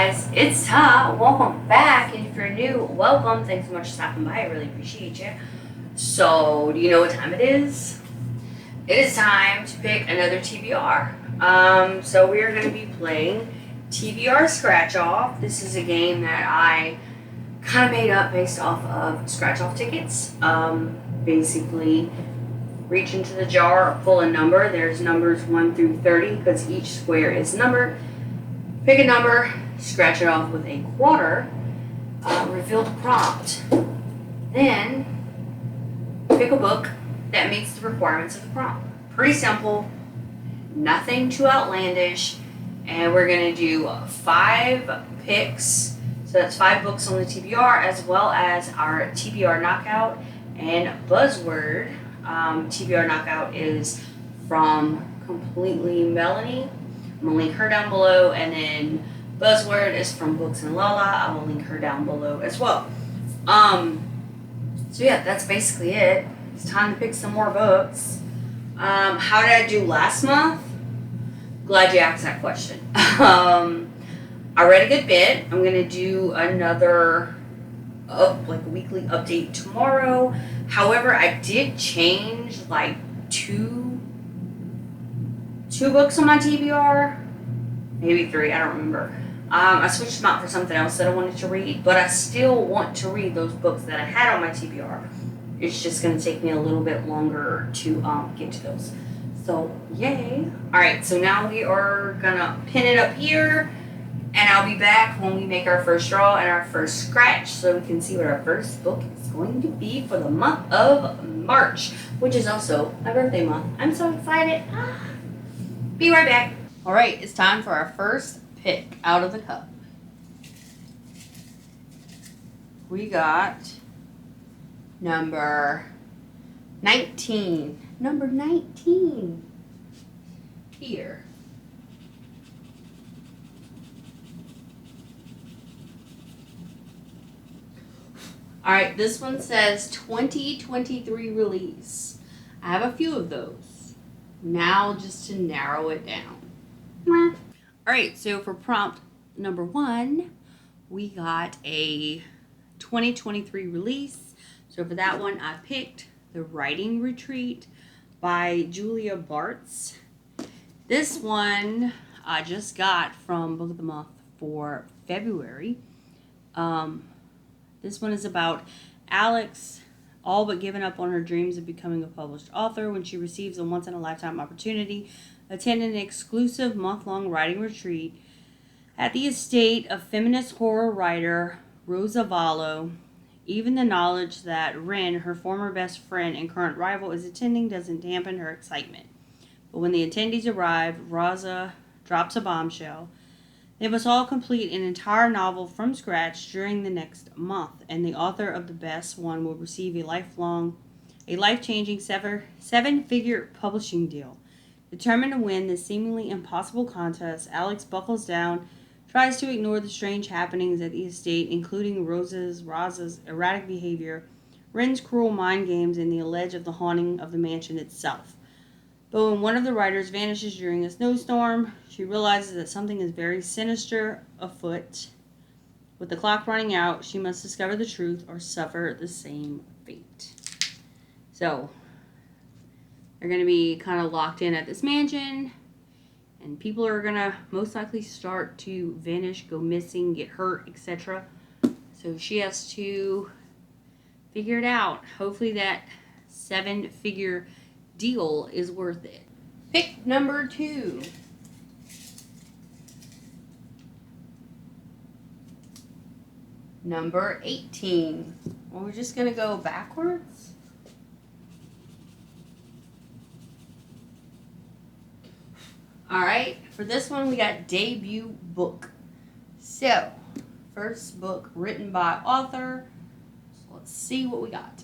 guys, it's Ta. Welcome back, and if you're new, welcome. Thanks so much for stopping by. I really appreciate you. So, do you know what time it is? It is time to pick another TBR. So we are going to be playing TBR Scratch Off. This is a game that I kind of made up based off of scratch off tickets. Basically, reach into the jar, pull a number. There's numbers 1 through 30 because each square is numbered. Pick a number, scratch it off with a quarter, reveal the prompt. Then, pick a book that meets the requirements of the prompt. Pretty simple, nothing too outlandish, and we're going to do 5 picks. So that's 5 books on the TBR, as well as our TBR Knockout and Buzzword. TBR Knockout is from Completely Melanie. I'm going to link her down below, and then Buzzword is from Books and Lala. I will link her down below as well. So yeah, that's basically it. It's time to pick some more books. How did I do last month? Glad you asked that question. I read a good bit. I'm going to do another weekly update tomorrow. However, I did change like two books on my TBR, maybe 3, I don't remember. I switched them out for something else that I wanted to read, but I still want to read those books that I had on my TBR. It's just going to take me a little bit longer to get to those. So, yay. Alright, so now we are going to pin it up here, and I'll be back when we make our first draw and our first scratch, so we can see what our first book is going to be for the month of March, which is also my birthday month. I'm so excited. Be right back. All right, it's time for our first pick out of the cup. We got number 19. Number 19 here. All right, this one says 2023 release. I have a few of those. Now, just to narrow it down. All right, so for prompt number 1, we got a 2023 release. So for that one, I picked The Writing Retreat by Julia Bartz. This one I just got from Book of the Month for February. This one is about Alex all but given up on her dreams of becoming a published author when she receives a once-in-a-lifetime opportunity to attend an exclusive month-long writing retreat at the estate of feminist horror writer Rosa Vallo. Even the knowledge that Ren, her former best friend and current rival, is attending doesn't dampen her excitement. But when the attendees arrive, Rosa drops a bombshell. They must all complete an entire novel from scratch during the next month, and the author of the best one will receive a life-changing 7-figure publishing deal. Determined to win this seemingly impossible contest, Alex buckles down, tries to ignore the strange happenings at the estate, including Rosa's erratic behavior, Ren's cruel mind games, and the allege of the haunting of the mansion itself. But when one of the writers vanishes during a snowstorm, she realizes that something is very sinister afoot. With the clock running out, she must discover the truth or suffer the same fate. So, they're going to be kind of locked in at this mansion, and people are going to most likely start to vanish, go missing, get hurt, etc. So she has to figure it out. Hopefully that 7-figure deal is worth it. Pick number 2. Number 18. Well, we're just going to go backwards. Alright, for this one we got debut book. So, first book written by author. So let's see what we got.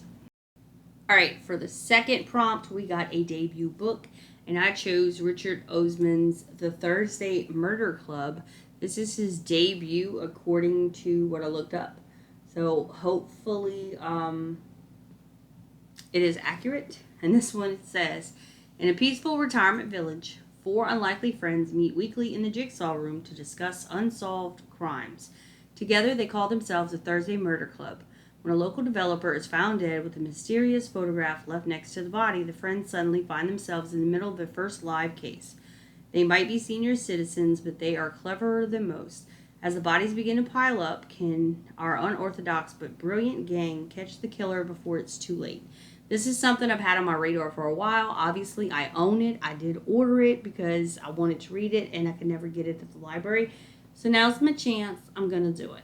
Alright, for the second prompt, we got a debut book, and I chose Richard Osman's The Thursday Murder Club. This is his debut, according to what I looked up. So, hopefully, it is accurate. And this one says, in a peaceful retirement village, four unlikely friends meet weekly in the Jigsaw Room to discuss unsolved crimes. Together, they call themselves the Thursday Murder Club. When a local developer is found dead with a mysterious photograph left next to the body, the friends suddenly find themselves in the middle of their first live case. They might be senior citizens, but they are cleverer than most. As the bodies begin to pile up, can our unorthodox but brilliant gang catch the killer before it's too late? This is something I've had on my radar for a while. Obviously, I own it. I did order it because I wanted to read it, and I could never get it at the library. So now's my chance. I'm going to do it.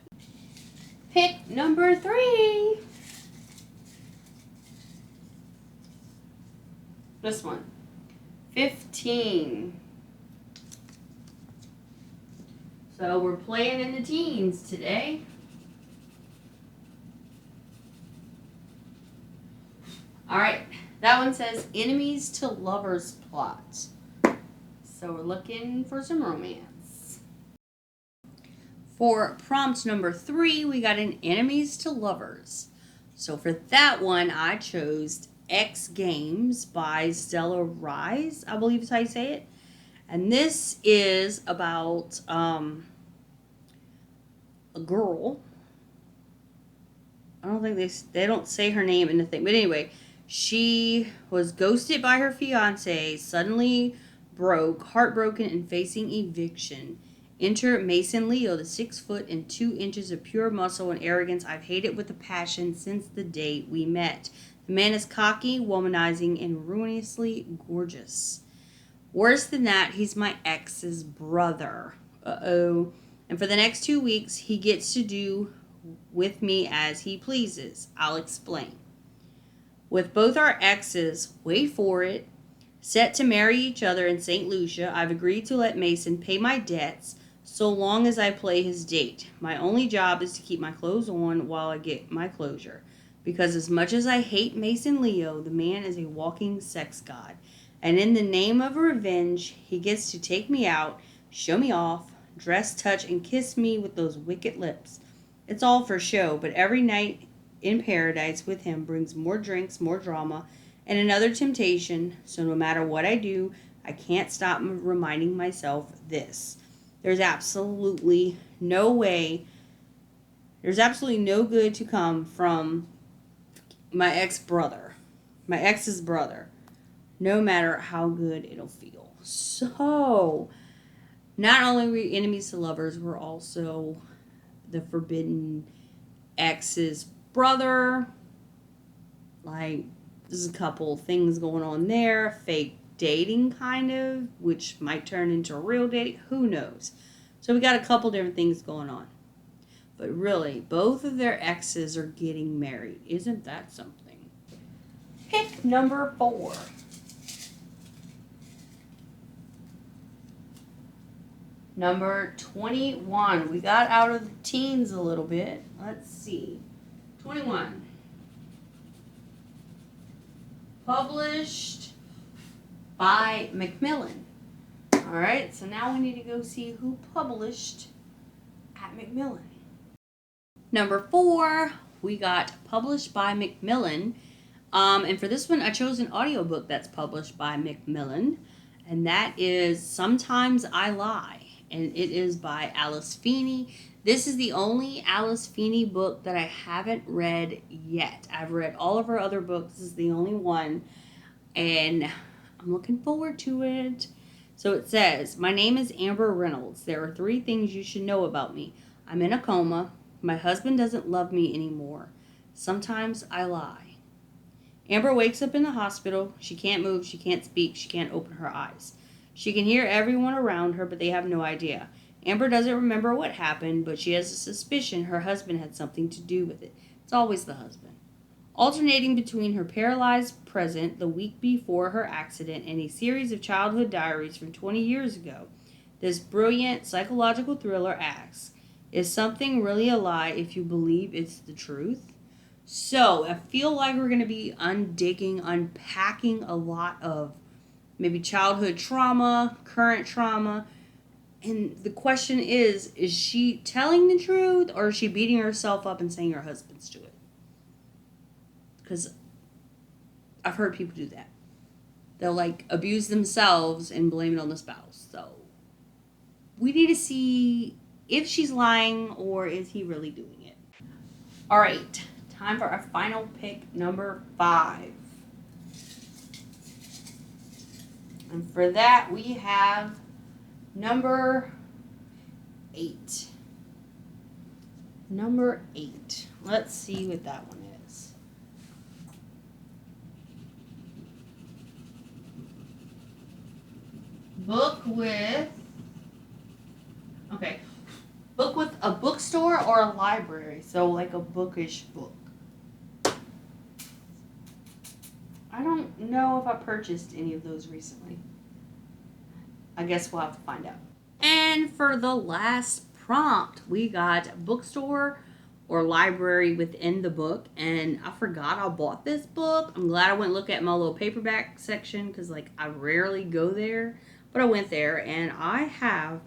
Pick number 3. This one. 15. So we're playing in the teens today. All right. That one says enemies to lovers plot. So we're looking for some romance. For prompt number 3, we got an enemies to lovers. So for that one, I chose X Games by Stella Rise, I believe is how you say it. And this is about a girl. I don't think they don't say her name in the thing. But anyway, she was ghosted by her fiance, suddenly broke, heartbroken, and facing eviction. Enter Mason Leo, the 6 foot and 2 inches of pure muscle and arrogance I've hated with a passion since the day we met. The man is cocky, womanizing, and ruinously gorgeous. Worse than that, he's my ex's brother. Uh-oh. And for the next 2 weeks, he gets to do with me as he pleases. I'll explain. With both our exes, wait for it, set to marry each other in St. Lucia, I've agreed to let Mason pay my debts so long as I play his date. My only job is to keep my clothes on while I get my closure. Because as much as I hate Mason Leo, the man is a walking sex god. And in the name of revenge, he gets to take me out, show me off, dress, touch, and kiss me with those wicked lips. It's all for show, but every night in paradise with him brings more drinks, more drama, and another temptation. So no matter what I do, I can't stop reminding myself this. There's absolutely no good to come from my ex's brother, no matter how good it'll feel. So, not only are we enemies to lovers, we're also the forbidden ex's brother. Like, there's a couple things going on there. Fake dating, kind of, which might turn into a real date. Who knows? So we got a couple different things going on. But really, both of their exes are getting married. Isn't that something? Pick number 4. Number 21. We got out of the teens a little bit. Let's see. 21. Published by Macmillan. Alright, so now we need to go see who published at Macmillan. Number 4, we got published by Macmillan. And for this one, I chose an audiobook that's published by Macmillan. And that is Sometimes I Lie. And it is by Alice Feeney. This is the only Alice Feeney book that I haven't read yet. I've read all of her other books. This is the only one. And I'm looking forward to it. So it says, my name is Amber Reynolds. There are 3 things you should know about me. I'm in a coma. My husband doesn't love me anymore. Sometimes I lie. Amber wakes up in the hospital. She can't move. She can't speak. She can't open her eyes. She can hear everyone around her, but they have no idea. Amber doesn't remember what happened, but she has a suspicion her husband had something to do with it. It's always the husband. Alternating between her paralyzed present the week before her accident and a series of childhood diaries from 20 years ago, this brilliant psychological thriller asks, is something really a lie if you believe it's the truth? So, I feel like we're going to be unpacking a lot of maybe childhood trauma, current trauma. And the question is she telling the truth or is she beating herself up and saying her husband's to it? Because I've heard people do that. they'll like abuse themselves and blame it on the spouse. So we need to see if she's lying or is he really doing it. All right, time for our final pick, number 5. And for that, we have number 8. Number 8. Let's see what that one is. Book with a bookstore or a library. So like a bookish book. I don't know if I purchased any of those recently. I guess we'll have to find out. And for the last prompt, we got bookstore or library within the book. And I forgot I bought this book. I'm glad I went look at my little paperback section because like I rarely go there. But I went there and I have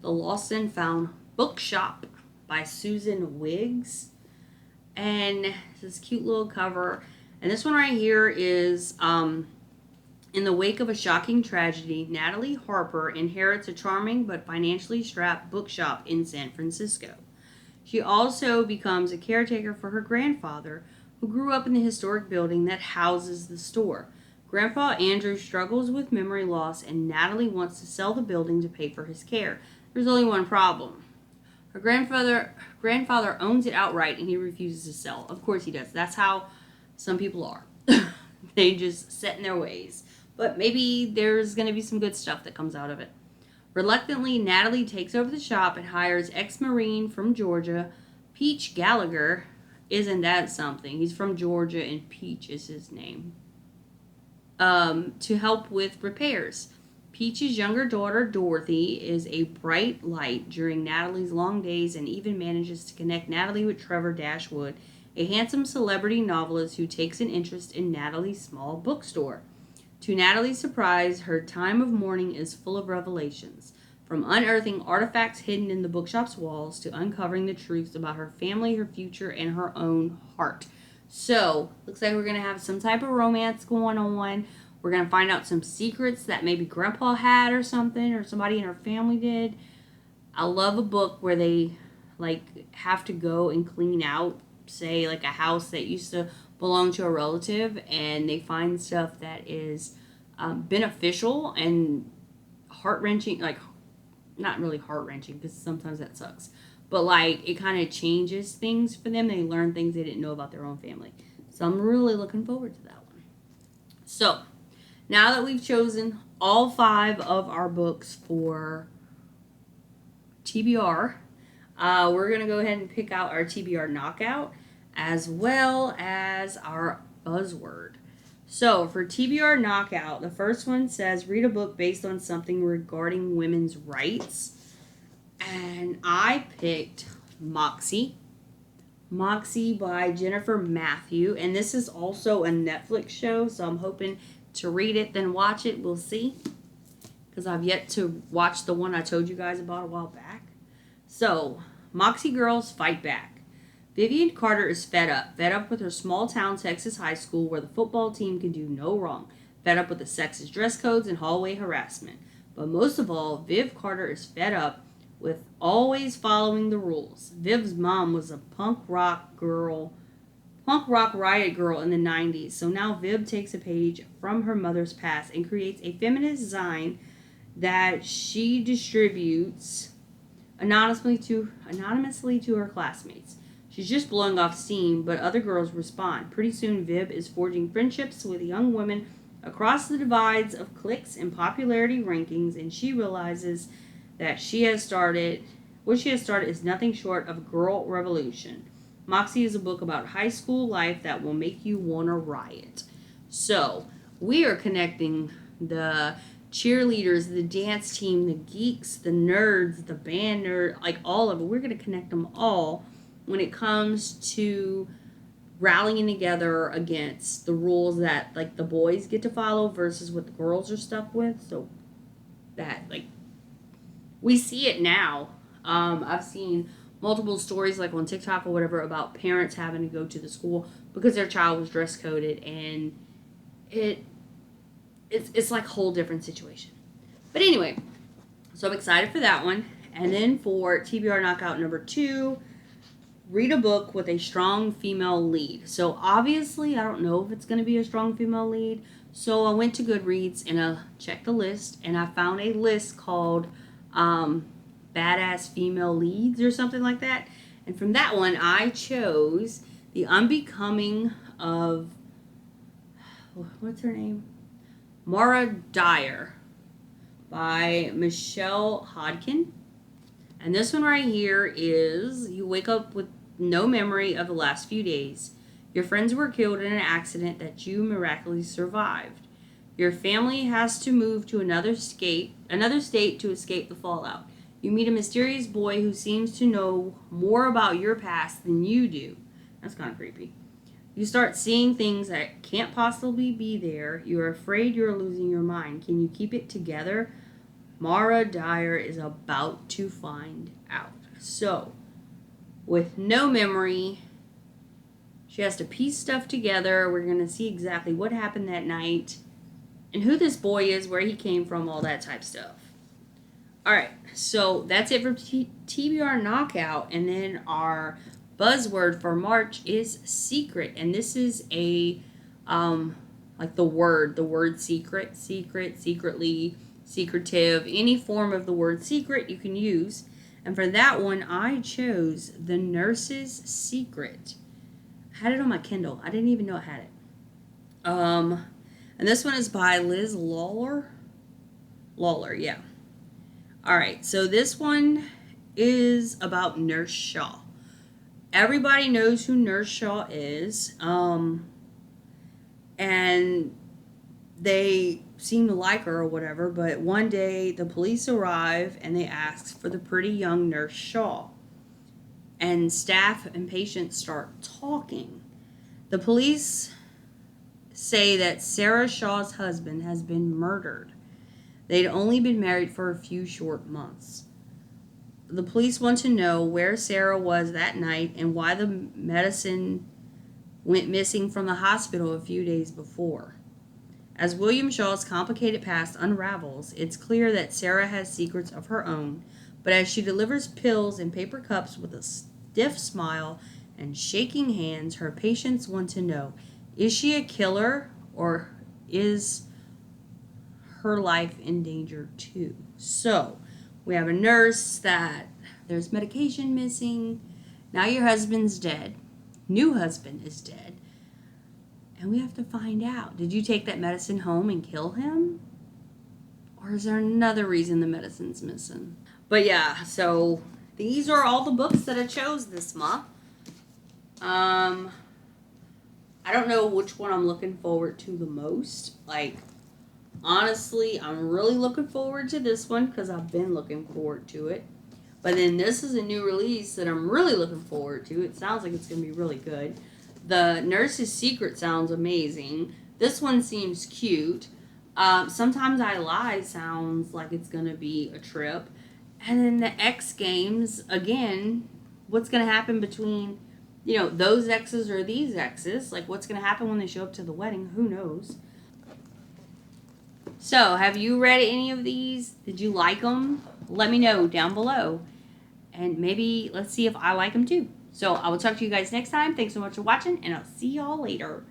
The Lost and Found Bookshop by Susan Wiggs. And this cute little cover. And this one right here is, in the wake of a shocking tragedy, Natalie Harper inherits a charming but financially strapped bookshop in San Francisco. She also becomes a caretaker for her grandfather, who grew up in the historic building that houses the store. Grandpa Andrew struggles with memory loss, and Natalie wants to sell the building to pay for his care. There's only one problem. Her grandfather owns it outright, and he refuses to sell. Of course he does. That's how some people are. They just set in their ways. But maybe there's going to be some good stuff that comes out of it. Reluctantly, Natalie takes over the shop and hires ex-Marine from Georgia, Peach Gallagher. Isn't that something? He's from Georgia and Peach is his name. To help with repairs. Peach's younger daughter, Dorothy, is a bright light during Natalie's long days and even manages to connect Natalie with Trevor Dashwood, a handsome celebrity novelist who takes an interest in Natalie's small bookstore. To Natalie's surprise, her time of mourning is full of revelations, from unearthing artifacts hidden in the bookshop's walls to uncovering the truths about her family, her future, and her own heart. So, looks like we're going to have some type of romance going on. We're going to find out some secrets that maybe Grandpa had or something, or somebody in her family did. I love a book where they, have to go and clean out, say, a house that used to belong to a relative, and they find stuff that is beneficial and heart-wrenching, not really heart-wrenching, because sometimes that sucks, but, it kind of changes things for them. They learn things they didn't know about their own family. So I'm really looking forward to that one. So, now that we've chosen all 5 of our books for TBR, we're going to go ahead and pick out our TBR Knockout, as well as our Buzzword. So, for TBR Knockout, the first one says, read a book based on something regarding women's rights. And I picked Moxie. Moxie by Jennifer Matthew. And this is also a Netflix show, so I'm hoping to read it, then watch it. We'll see. Because I've yet to watch the one I told you guys about a while back. So, Moxie Girls Fight Back. Vivian Carter is fed up with her small-town Texas high school where the football team can do no wrong, fed up with the sexist dress codes and hallway harassment. But most of all, Viv Carter is fed up with always following the rules. Viv's mom was a punk rock riot girl in the 90s, so now Viv takes a page from her mother's past and creates a feminist zine that she distributes anonymously to her classmates. She's just blowing off steam, but other girls respond. Pretty soon, Viv is forging friendships with young women across the divides of cliques and popularity rankings, and she realizes that what she has started is nothing short of a girl revolution. Moxie is a book about high school life that will make you want to riot. So, we are connecting the cheerleaders, the dance team, the geeks, the nerds, the band nerd, all of it. We're going to connect them all when it comes to rallying together against the rules that the boys get to follow versus what the girls are stuck with. So that we see it now. I've seen multiple stories on TikTok or whatever about parents having to go to the school because their child was dress coded, and it's it's like a whole different situation. But anyway, so I'm excited for that one. And then for TBR Knockout number 2, read a book with a strong female lead. So obviously, I don't know if it's going to be a strong female lead. So I went to GoodReads and I checked the list, and I found a list called Badass Female Leads or something like that. And from that one, I chose The Unbecoming of, what's her name? Mara Dyer by Michelle Hodkin. And this one right here is, you wake up with no memory of the last few days. Your friends were killed in an accident that you miraculously survived. Your family has to move to another state to escape the fallout. You meet a mysterious boy who seems to know more about your past than you do. That's kind of creepy. You start seeing things that can't possibly be there. You're afraid you're losing your mind. Can you keep it together? Mara Dyer is about to find out. So, with no memory, she has to piece stuff together. We're going to see exactly what happened that night and who this boy is, where he came from, all that type stuff. All right, so that's it for TBR Knockout. And then our buzzword for March is secret. And this is a, like the word secret, secretly, secretive, any form of the word secret you can use. And for that one, I chose The Nurse's Secret. I had it on my Kindle. I didn't even know I had it. And this one is by Liz Lawler. Yeah. All right, so this one is about Nurse Shaw. Everybody knows who Nurse Shaw is. And they seem to like her or whatever, but one day the police arrive and they ask for the pretty young Nurse Shaw. And staff and patients start talking. The police say that Sarah Shaw's husband has been murdered. They'd only been married for a few short months. The police want to know where Sarah was that night and why the medicine went missing from the hospital a few days before. As William Shaw's complicated past unravels, it's clear that Sarah has secrets of her own, but as she delivers pills in paper cups with a stiff smile and shaking hands, her patients want to know, is she a killer or is her life in danger too? So, we have a nurse that there's medication missing. Now your husband's dead. New husband is dead. And we have to find out, did you take that medicine home and kill him? Or is there another reason the medicine's missing? But yeah, so these are all the books that I chose this month. I don't know which one I'm looking forward to the most. Like, honestly, I'm really looking forward to this one because I've been looking forward to it. But then this is a new release that I'm really looking forward to. It sounds like it's going to be really good. The Nurse's Secret sounds amazing. This one seems cute. Sometimes I Lie sounds like it's going to be a trip. And then the X Games, again, what's going to happen between, those exes or these exes? Like, what's going to happen when they show up to the wedding? Who knows? So, have you read any of these? Did you like them? Let me know down below. And maybe let's see if I like them too. So, I will talk to you guys next time. Thanks so much for watching, and I'll see y'all later.